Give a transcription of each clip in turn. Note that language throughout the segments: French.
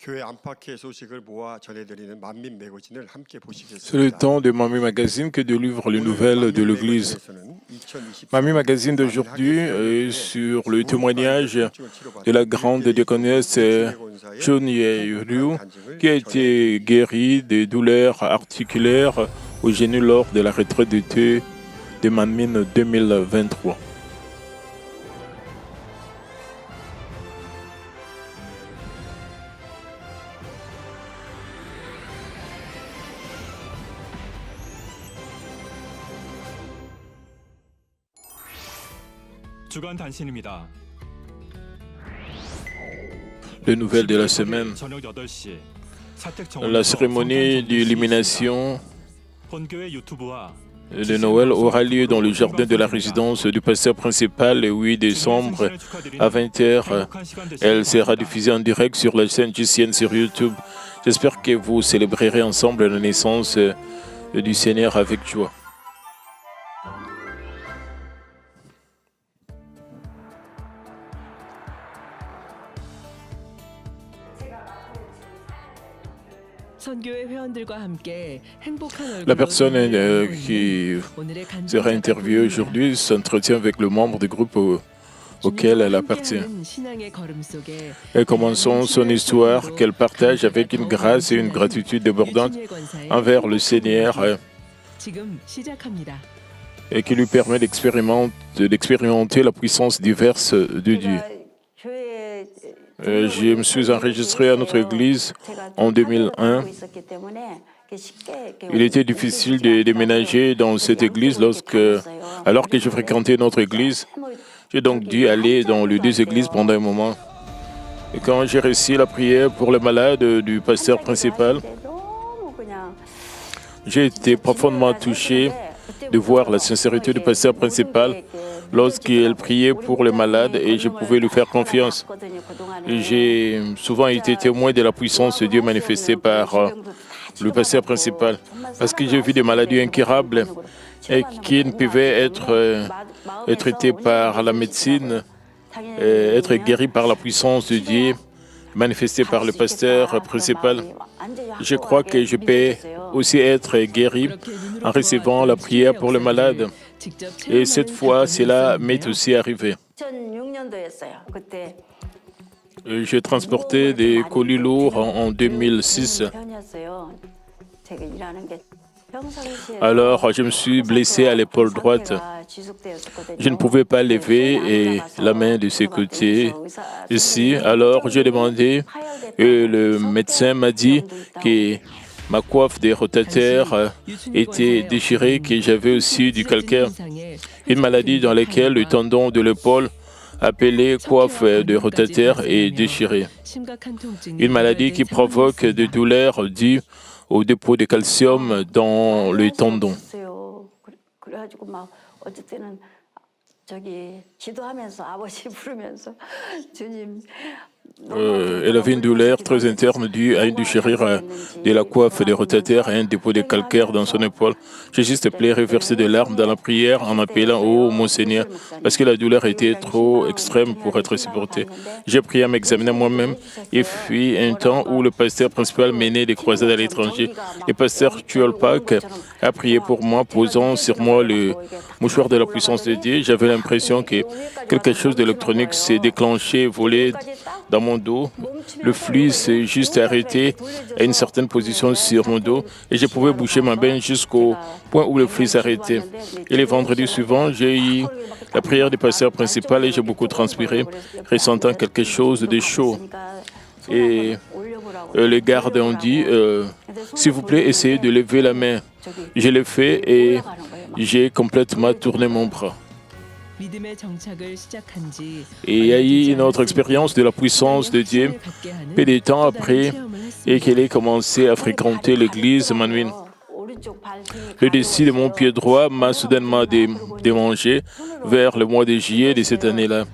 C'est le temps de Mamie Magazine que délivre les nouvelles de l'Église. Mamie Magazine d'aujourd'hui est sur le témoignage de la grande diaconesse Chun Ye-ryu qui a été guérie des douleurs articulaires au genou lors de la retraite d'été de Manmin 2023. Les nouvelles de la semaine. La cérémonie d'illumination de Noël aura lieu dans le jardin de la résidence du pasteur principal le 8 décembre à 20h. Elle sera diffusée en direct sur la chaîne GCN sur YouTube. J'espère que vous célébrerez ensemble la naissance du Seigneur avec joie. La personne qui sera interviewée aujourd'hui s'entretient avec le membre du groupe auquel elle appartient. Et commençons son histoire qu'elle partage avec une grâce et une gratitude débordante envers le Seigneur et qui lui permet d'expérimenter la puissance diverse de Dieu. Je me suis enregistré à notre église en 2001. Il était difficile de déménager dans cette église alors que je fréquentais notre église. J'ai donc dû aller dans les deux églises pendant un moment. Et quand j'ai réussi la prière pour les malades du pasteur principal, j'ai été profondément touché de voir la sincérité du pasteur principal lorsqu'il priait pour les malades et je pouvais lui faire confiance. J'ai souvent été témoin de la puissance de Dieu manifestée par le pasteur principal parce que j'ai vu des maladies incurables et qui ne pouvaient être traitées par la médecine, être guéries par la puissance de Dieu manifestée par le pasteur principal. Je crois que je peux aussi être guéri en recevant la prière pour les malades. Et cette fois, cela m'est aussi arrivé. J'ai transporté des colis lourds en 2006. Alors, je me suis blessé à l'épaule droite. Je ne pouvais pas lever la main de ce côté ici. Alors, j'ai demandé et le médecin m'a dit que ma coiffe de rotateur était déchirée, que j'avais aussi du calcaire, une maladie dans laquelle le tendon de l'épaule appelé coiffe de rotateur est déchiré. Une maladie qui provoque des douleurs dues au dépôt de calcium dans le tendon. Elle avait une douleur très interne due à une déchirure de la coiffe des rotateurs et un dépôt de calcaire dans son épaule. J'ai juste pleuré, versé des larmes dans la prière en appelant « Oh, mon Seigneur !» parce que la douleur était trop extrême pour être supportée. J'ai prié à m'examiner moi-même et fut un temps où le pasteur principal menait des croisades à l'étranger. Le pasteur Tuolpak a prié pour moi, posant sur moi le mouchoir de la puissance de Dieu. J'avais l'impression que quelque chose d'électronique s'est déclenché, volé dans mon dos. Le flux s'est juste arrêté à une certaine position sur mon dos et je pouvais bouger ma main jusqu'au point où le flux s'arrêtait. Et le vendredi suivant, j'ai eu la prière du pasteur principal et j'ai beaucoup transpiré, ressentant quelque chose de chaud. Et les gardes ont dit s'il vous plaît, essayez de lever la main. Je l'ai fait et j'ai complètement tourné mon bras. Et il y a eu une autre expérience de la puissance de Dieu peu de temps après et qu'elle ait commencé à fréquenter l'église Manmin. Le dessus de mon pied droit m'a soudainement démangé vers le mois de juillet de cette année-là.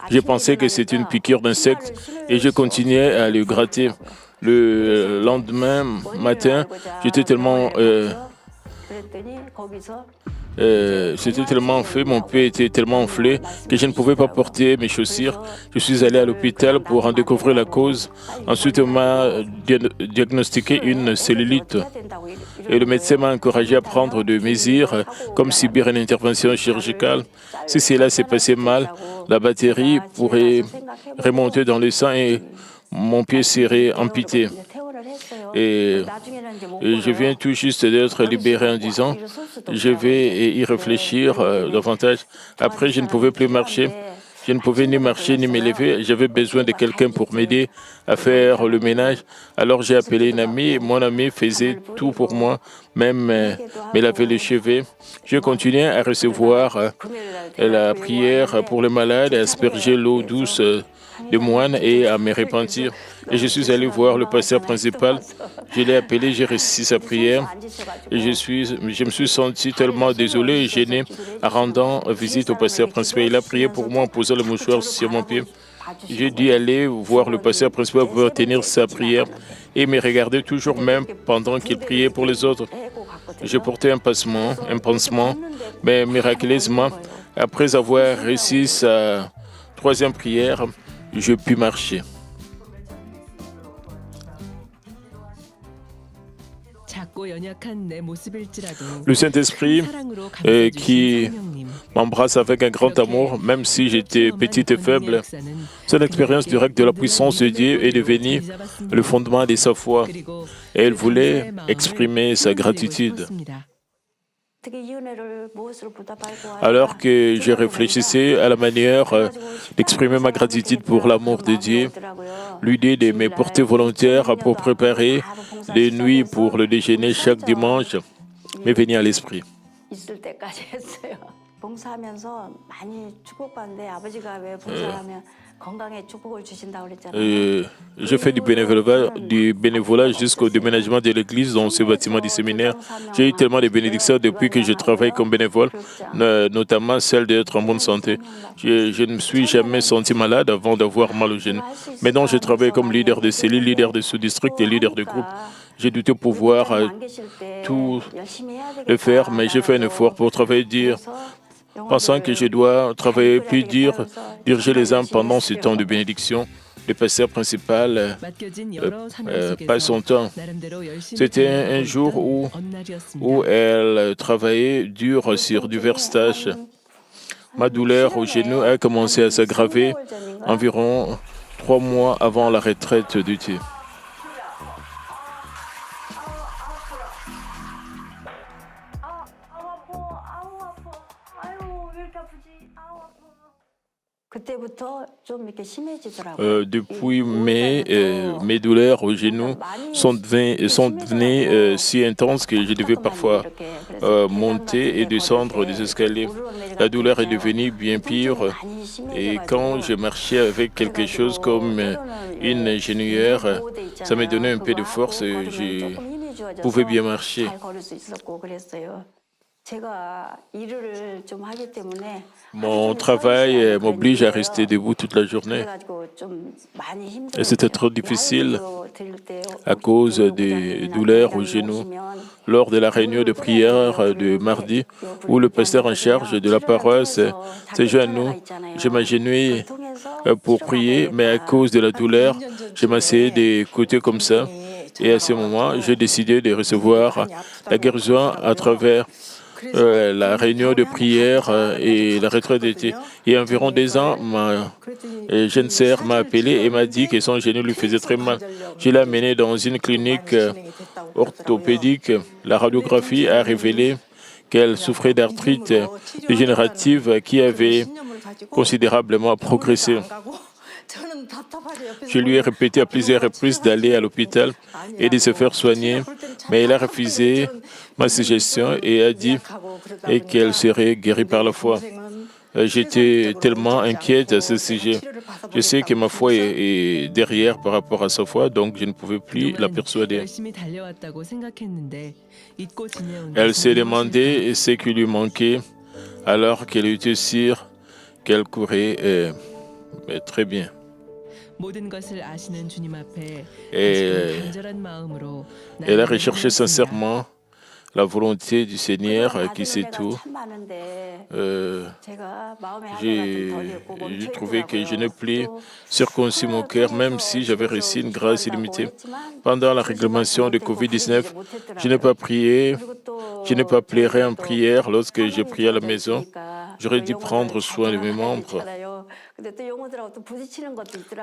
J'ai pensé que c'était une piqûre d'insecte et je continuais à le gratter. Le lendemain matin, j'étais tellement C'était tellement fait, mon pied était tellement enflé que je ne pouvais pas porter mes chaussures. Je suis allé à l'hôpital pour en découvrir la cause. Ensuite, on m'a diagnostiqué une cellulite. Et le médecin m'a encouragé à prendre de mesures, comme subir une intervention chirurgicale. Si cela s'est passé mal, la bactérie pourrait remonter dans le sang et mon pied serait amputé. Et, et je viens tout juste d'être libéré en disant, je vais y réfléchir davantage. Après, je ne pouvais plus marcher. Je ne pouvais ni marcher ni me lever. J'avais besoin de quelqu'un pour m'aider à faire le ménage. Alors j'ai appelé une amie. Mon amie faisait tout pour moi, même me laver les cheveux. Je continuais à recevoir la prière pour les malades, à asperger l'eau douce des moines et à me repentir. Et je suis allé voir le pasteur principal. Je l'ai appelé, j'ai réussi sa prière. Et je me suis senti tellement désolé et gêné en rendant visite au pasteur principal. Il a prié pour moi en posant le mouchoir sur mon pied. J'ai dû aller voir le pasteur principal pour tenir sa prière et me regarder toujours même pendant qu'il priait pour les autres. J'ai porté un pansement, mais miraculeusement, après avoir réussi sa troisième prière, je puis marcher. Le Saint-Esprit qui m'embrasse avec un grand amour, même si j'étais petite et faible. Cette expérience directe de la puissance de Dieu est devenue le fondement de sa foi. Et elle voulait exprimer sa gratitude. Alors que je réfléchissais à la manière d'exprimer ma gratitude pour l'amour de Dieu, l'idée de me porter volontaire pour préparer des nuits pour le déjeuner chaque dimanche m'est venue à l'esprit. Je fais du bénévolat jusqu'au déménagement de l'église dans ce bâtiment du séminaire. J'ai eu tellement de bénédictions depuis que je travaille comme bénévole, notamment celle d'être en bonne santé. Je ne me suis jamais senti malade avant d'avoir mal au genou. Maintenant, je travaille comme leader de cellule, leader de sous-district et leader de groupe. J'ai douté pouvoir tout le faire, mais j'ai fait un effort pour travailler dur, pensant que je dois travailler plus dur, diriger les âmes pendant ce temps de bénédiction. Le pasteur principal passe son temps. C'était un jour où elle travaillait dur sur diverses tâches. Ma douleur au genou a commencé à s'aggraver environ 3 mois avant la retraite du Dieu. Depuis mai, mes douleurs au genou sont devenues si intenses que je devais parfois monter et descendre des escaliers. La douleur est devenue bien pire et quand je marchais avec quelque chose comme une genouillère, ça me donnait un peu de force et je pouvais bien marcher. Mon travail m'oblige à rester debout toute la journée. Et c'était trop difficile à cause des douleurs au genou. Lors de la réunion de prière de mardi, où le pasteur en charge de la paroisse s'est joint à nous, je m'agenouillais pour prier, mais à cause de la douleur, je m'asseyais des côtés comme ça. Et à ce moment, j'ai décidé de recevoir la guérison à travers la réunion de prière et la retraite d'été. Il y a environ 2 ans, ma jeune sœur m'a appelé et m'a dit que son genou lui faisait très mal. Je l'ai amené dans une clinique orthopédique. La radiographie a révélé qu'elle souffrait d'arthrite dégénérative qui avait considérablement progressé. Je lui ai répété à plusieurs reprises d'aller à l'hôpital et de se faire soigner, mais elle a refusé ma suggestion et a dit qu'elle serait guérie par la foi. J'étais tellement inquiète à ce sujet. Je sais que ma foi est derrière par rapport à sa foi, donc je ne pouvais plus la persuader. Elle s'est demandé ce qui lui manquait alors qu'elle était sûre qu'elle courait très bien. Et elle a recherché sincèrement la volonté du Seigneur qui sait tout. J'ai j'ai trouvé que je n'ai plus circoncis mon cœur, même si j'avais reçu une grâce illimitée. Pendant la réglementation de COVID-19, je n'ai pas prié, je n'ai pas pleuré en prière lorsque j'ai prié à la maison. J'aurais dû prendre soin de mes membres,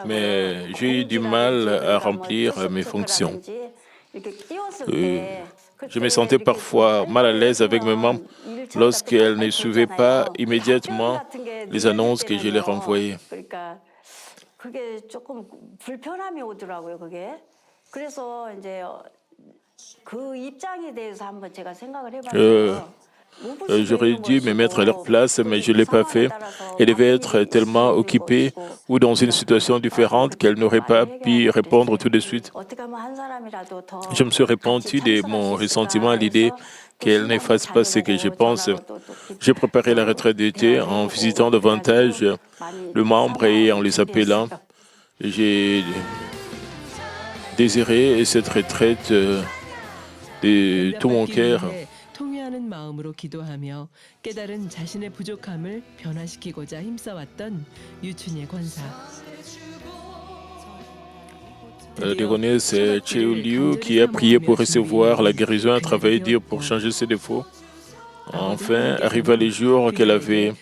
mais j'ai eu du mal à remplir mes fonctions. Euh, Je me sentais parfois mal à l'aise avec mes membres lorsqu'elles ne suivaient pas immédiatement les annonces que je leur envoyais. 그게 조금 불편함이 오더라고요, 그게. 그래서 이제 그 입장에 대해서 한번 제가 생각을 해봤어요. J'aurais dû me mettre à leur place, mais je ne l'ai pas fait. Elles devaient être tellement occupées ou dans une situation différente qu'elles n'auraient pas pu répondre tout de suite. Je me suis repenti de mon ressentiment à l'idée qu'elles ne fassent pas ce que je pense. J'ai préparé la retraite d'été en visitant davantage le membre et en les appelant. J'ai désiré cette retraite de tout mon cœur. 통회하는 마음으로 기도하며 깨달은 자신의 부족함을 변화시키고자 힘써왔던 유춘예 권사. René, c'est Cheu Liu qui a prié pour recevoir la guérison, a travaillé dur pour changer ses défauts. Enfin, arriva les jours qu'elle avait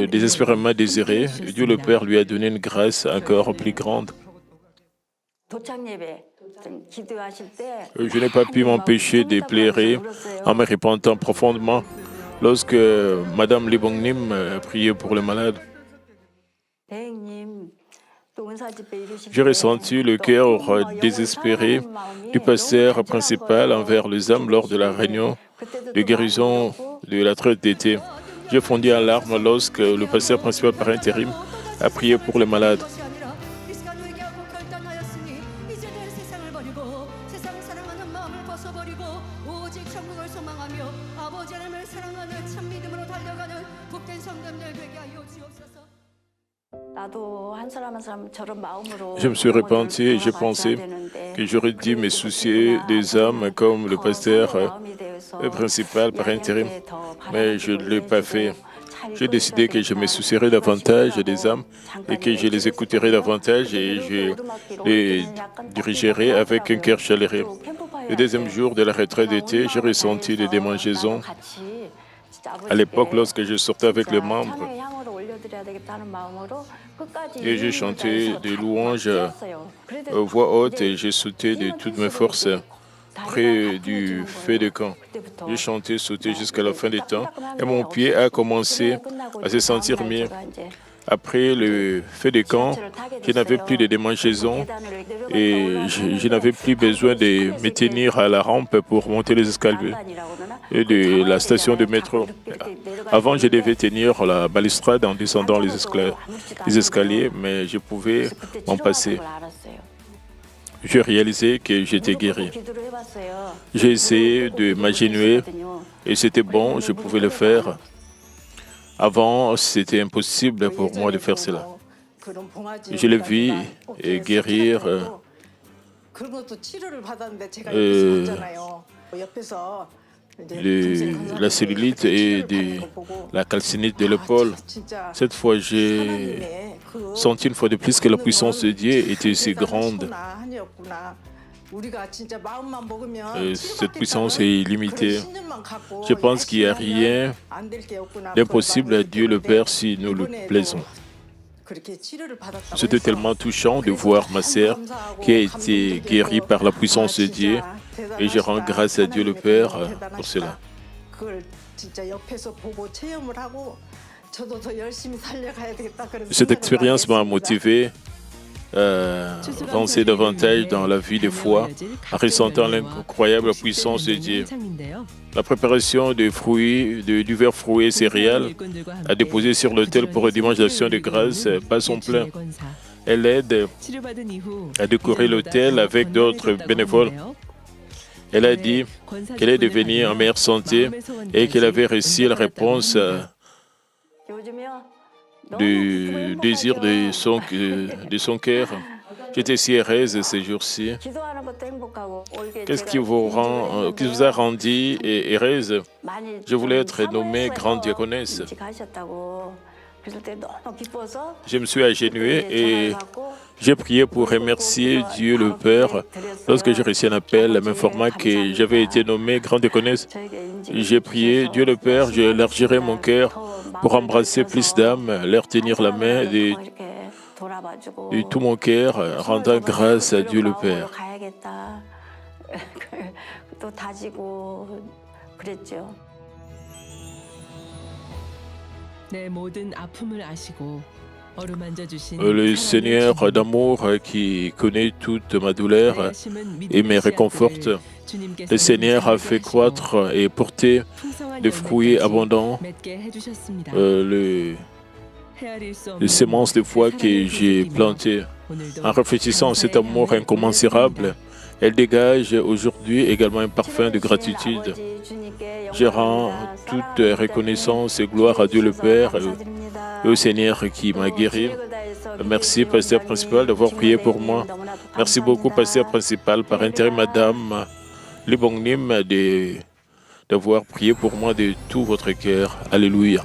désespérément désiré, Dieu le Père lui a donné une grâce encore plus grande. Je n'ai pas pu m'empêcher de pleurer en me repentant profondément lorsque Madame Libongnim priait pour les malades. J'ai ressenti le cœur désespéré du pasteur principal envers les âmes lors de la réunion de guérison de la retraite d'été. J'ai fondu en larmes lorsque le pasteur principal par intérim a prié pour les malades. Je me suis repenti et j'ai pensé que j'aurais dû me soucier des âmes comme le pasteur principal par intérim, mais je ne l'ai pas fait. J'ai décidé que je me soucierais davantage des âmes et que je les écouterais davantage et je les dirigerais avec un cœur chaleureux. Le deuxième jour de la retraite d'été, j'ai ressenti des démangeaisons. À l'époque, lorsque je sortais avec les membres, et j'ai chanté des louanges à voix haute et j'ai sauté de toutes mes forces près du feu de camp. J'ai chanté, sauté jusqu'à la fin du temps et mon pied a commencé à se sentir mieux. Après le feu de camp, je n'avais plus de démangeaisons et je n'avais plus besoin de me tenir à la rampe pour monter les escaliers de la station de métro. Avant, je devais tenir la balustrade en descendant les escaliers, mais je pouvais m'en passer. J'ai réalisé que j'étais guéri. J'ai essayé de m'agenouiller et c'était bon, je pouvais le faire. Avant, c'était impossible pour moi de faire cela. Je l'ai vu guérir la cellulite et la calcinite de l'épaule. Cette fois, j'ai senti une fois de plus que la puissance de Dieu était si grande. Cette puissance est illimitée. Je pense qu'il n'y a rien d'impossible à Dieu le Père si nous le plaisons. C'était tellement touchant de voir ma sœur qui a été guérie par la puissance de Dieu et je rends grâce à Dieu le Père pour cela. Cette expérience m'a motivé à avancer davantage dans la vie de foi en ressentant l'incroyable puissance de Dieu. La préparation des fruits, du divers fruits et céréales à déposer sur l'autel pour le dimanche d'action de grâce bat son plein. Elle aide à décorer l'autel avec d'autres bénévoles. Elle a dit qu'elle est devenue en meilleure santé et qu'elle avait reçu la réponse du désir de son cœur. J'étais si heureuse ces jours-ci. 기도하는 것도 행복하고 올게 Qu'est-ce qui 제가 qui vous a rendu heureuse? 많이 Je voulais 좀 être nommée 사모해서 grande diaconesse. 일찍 하셨다고 그럴 때 너무 기뻐서 Je me suis agenouillé 그때 et 전화를 받고 j'ai prié pour remercier Dieu le Père. Lorsque j'ai reçu un appel m'informant que j'avais été nommée grande diaconesse, j'ai prié Dieu le Père, j'élargirai mon cœur pour embrasser plus d'âmes, leur tenir la main de tout mon cœur, rendant grâce à Dieu le Père. 또 다지고 그랬죠. 내 모든 아픔을 아시고 어루만져 주신 Le Seigneur d'amour qui connaît toute ma douleur et me réconforte. Le Seigneur a fait croître et porter des fruits abondants, les semences de foi que j'ai plantées. En réfléchissant à cet amour incommensurable, elle dégage aujourd'hui également un parfum de gratitude. Je rends toute reconnaissance et gloire à Dieu le Père et au Seigneur qui m'a guéri. Merci, pasteur principal, d'avoir prié pour moi. Merci beaucoup, pasteur principal, par intérim, madame Libongnim, d'avoir prié pour moi de tout votre cœur. Alléluia.